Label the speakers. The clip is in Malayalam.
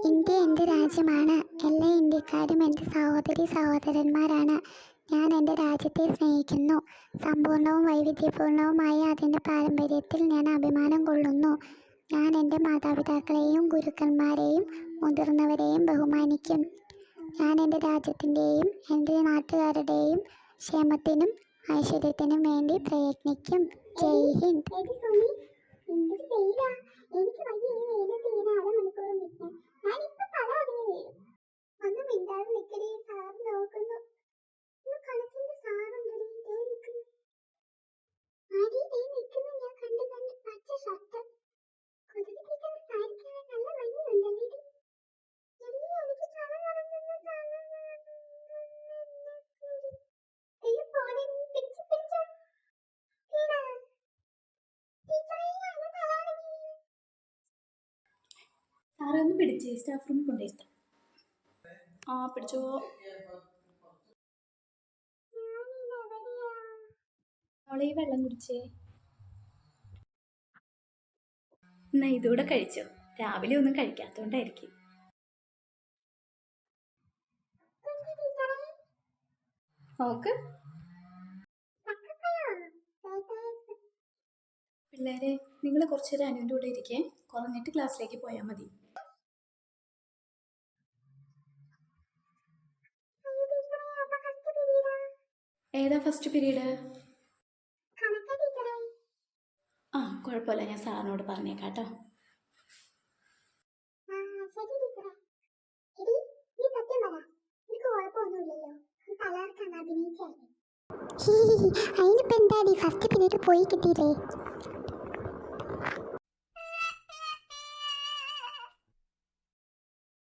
Speaker 1: ഇന്ത്യ എൻ്റെ രാജ്യമാണ്. എല്ലാ ഇന്ത്യക്കാരും എൻ്റെ സഹോദരീ സഹോദരന്മാരാണ്. ഞാൻ എൻ്റെ രാജ്യത്തെ സ്നേഹിക്കുന്നു. സമ്പൂർണ്ണവും വൈവിധ്യപൂർണവുമായ അതിൻ്റെ പാരമ്പര്യത്തിൽ ഞാൻ അഭിമാനം കൊള്ളുന്നു. ഞാൻ എൻ്റെ മാതാപിതാക്കളെയും ഗുരുക്കന്മാരെയും മുതിർന്നവരെയും ബഹുമാനിക്കും. ഞാൻ എൻ്റെ രാജ്യത്തിൻ്റെയും എൻ്റെ നാട്ടുകാരുടെയും ക്ഷേമത്തിനും ഐശ്വര്യത്തിനും വേണ്ടി പ്രയത്നിക്കും. ജയ് ഹിന്ദ്.
Speaker 2: സാറേ ഒന്ന് പിടിച്ചേ, സ്റ്റാഫ് റൂം കൊണ്ടുവരുത്താം. ആ പിടിച്ചോ. അവളെ ഈ വെള്ളം കുടിച്ചേ. എന്നാ ഇതുകൂടെ കഴിച്ചോ. രാവിലെ ഒന്നും കഴിക്കാത്തോണ്ടായിരിക്കും. നോക്ക് പിള്ളേരെ, നിങ്ങൾ കുറച്ച് നേരം അനുവിൻ്റെ കൂടെ ഇരിക്കേ. കുറഞ്ഞിട്ട് ക്ലാസ്സിലേക്ക് പോയാൽ മതി. ഏതാ ഫസ്റ്റ് പീരീഡ്? ആ കുഴപ്പമില്ല, ഞാൻ സാറിനോട് പറഞ്ഞേക്കാട്ടോ.
Speaker 1: അതിനിപ്പോ എന്താടി, ഫസ്റ്റ് പീരീഡ് പോയി കിട്ടിയില്ലേ?